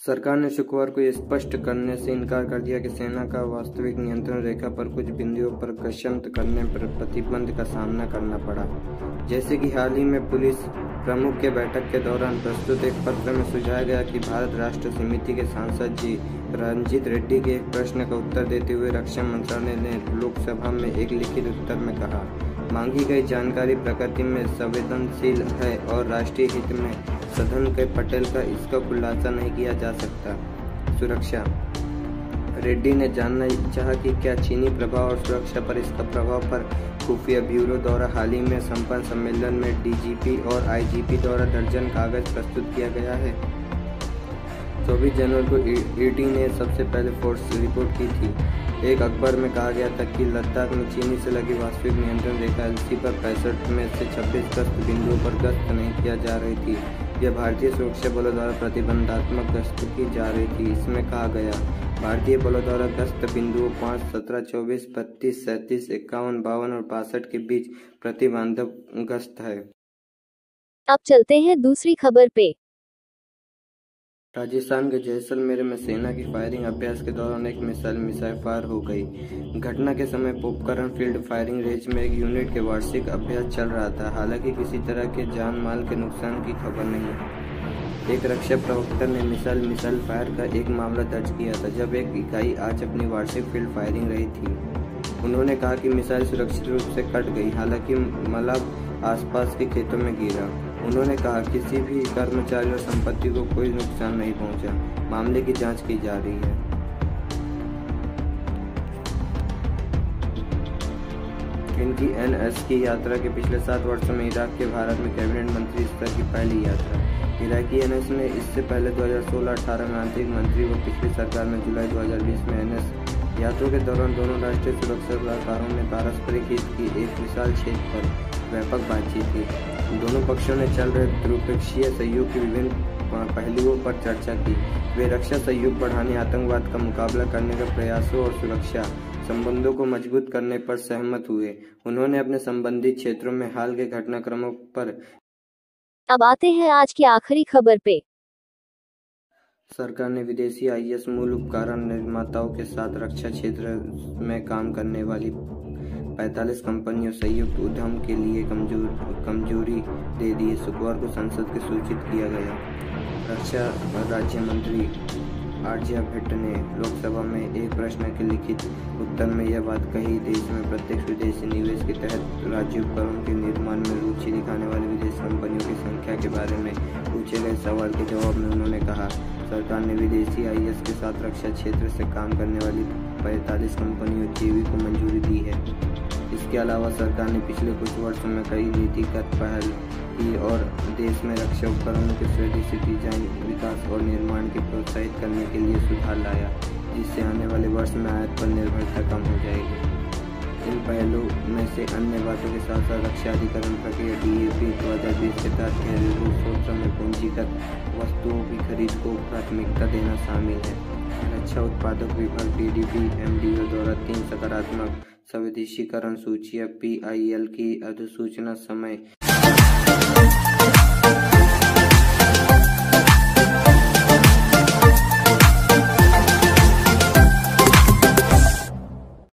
सरकार ने शुक्रवार को यह स्पष्ट करने से इनकार कर दिया कि सेना का वास्तविक नियंत्रण रेखा पर कुछ बिंदुओं पर गश्त करने पर प्रतिबंध का सामना करना पड़ा। जैसे कि हाल ही में पुलिस प्रमुख के बैठक के दौरान प्रस्तुत एक पत्र में सुझाया गया कि भारत राष्ट्र समिति के सांसद जी रंजीत रेड्डी के एक प्रश्न का उत्तर देते हुए रक्षा मंत्रालय ने लोकसभा में एक लिखित उत्तर में कहा, मांगी गई जानकारी प्रकृति में संवेदनशील है और राष्ट्रीय हित में सदन के पटेल का इसका खुलासा नहीं किया जा सकता। सुरक्षा। रेड्डी ने जानना चाहा कि क्या चीनी प्रभाव और सुरक्षा पर इसका प्रभाव पर खुफिया ब्यूरो द्वारा हाल ही में संपन्न सम्मेलन में डीजीपी और आईजीपी द्वारा दर्जन कागज प्रस्तुत किया गया है। 24 जनवरी को ईडी ने सबसे पहले फोर्स रिपोर्ट की थी। एक अखबार में कहा गया था कि लद्दाख में चीनी से लगी वास्तविक नियंत्रण रेखा एलसी पर 65 में से 26 गश्त बिंदुओं पर गश्त नहीं किया जा रही थी। यह भारतीय सुरक्षा बलों द्वारा प्रतिबंधात्मक गश्त की जा रही थी। इसमें कहा गया, भारतीय बलों द्वारा गश्त बिंदुओं 5, 17, 24, 32, 37, 51, 52 और 62 के बीच प्रतिबंधक गश्त है। अब चलते हैं दूसरी खबर पे। राजस्थान के जैसलमेर में सेना की फायरिंग अभ्यास के दौरान एक मिसाइल फायर हो गई। घटना के समय पोखरण फील्ड फायरिंग रेंज में एक यूनिट के वार्षिक अभ्यास चल रहा था। हालांकि किसी तरह के जान माल के नुकसान की खबर नहीं। एक रक्षा प्रवक्ता ने मिसाइल फायर का एक मामला दर्ज किया था जब एक इकाई आज अपनी वार्षिक फील्ड फायरिंग रही थी। उन्होंने कहा कि मिसाइल सुरक्षित रूप से कट गई, हालांकि मलबा आसपास के खेतों में गिरा। उन्होंने कहा किसी भी कर्मचारी और संपत्ति को कोई नुकसान नहीं पहुंचा। मामले की जांच की जा रही है। इनकी एनएस की यात्रा के पिछले 7 वर्षों में इराक के भारत में कैबिनेट मंत्री स्तर की पहली यात्रा। इराकी एनएस ने इससे पहले 2016-18 में आंतरिक मंत्री व पिछली सरकार में जुलाई 2020 में एनएस यात्रा के दौरान दोनों राष्ट्रीय सुरक्षा सलाहकारों ने पारस्परिक हित की एक विशाल क्षेत्र पर व्यापक बातचीत की। दोनों पक्षों ने चल रहे द्विपक्षीय सहयोग के विभिन्न पहलुओं पर चर्चा की। वे रक्षा सहयोग बढ़ाने, आतंकवाद का मुकाबला करने के प्रयासों और सुरक्षा संबंधों को मजबूत करने पर सहमत हुए। उन्होंने अपने संबंधित क्षेत्रों में हाल के घटनाक्रमों पर। अब आते हैं आज की आखिरी खबर पे। सरकार ने विदेशी आईएस मूल उपकरण निर्माताओं के साथ रक्षा क्षेत्र में काम करने वाली 45 कंपनियों संयुक्त उद्यम के लिए कमजोरी दे दी। शुक्रवार को संसद को सूचित किया गया। रक्षा राज्य मंत्री आर्या भट्ट ने लोकसभा में एक प्रश्न के लिखित उत्तर में यह बात कही। देश में प्रत्यक्ष विदेशी निवेश के तहत राज्य उपकरणों के निर्माण में रुचि दिखाने वाली विदेशी कंपनियों की संख्या के बारे में पूछे गए सवाल के जवाब में उन्होंने कहा, सरकार ने विदेशी आईएस के साथ रक्षा क्षेत्र से काम करने वाली 45 कंपनियों जेवी को मंजूरी दी है। इसके अलावा सरकार ने पिछले कुछ वर्षों में कई नीतिगत पहल की और देश में रक्षा उपकरणों के स्वदेशी डिजाइन, विकास और निर्माण को प्रोत्साहित करने के लिए सुधार लाया, जिससे आने वाले वर्ष में आयात पर निर्भरता कम हो जाएगी। इन पहलों में से अन्य बातों के साथ साथ रक्षा अधिकरण प्रक्रिया DAP 2020 के तहत घरेलू स्रोतों में पूंजीगत वस्तुओं की खरीद को प्राथमिकता देना शामिल है। रक्षा उत्पादक विभाग DDP MDO द्वारा 3 सकारात्मक स्वदेशीकरण सूचियां PIL की अधिसूचना समय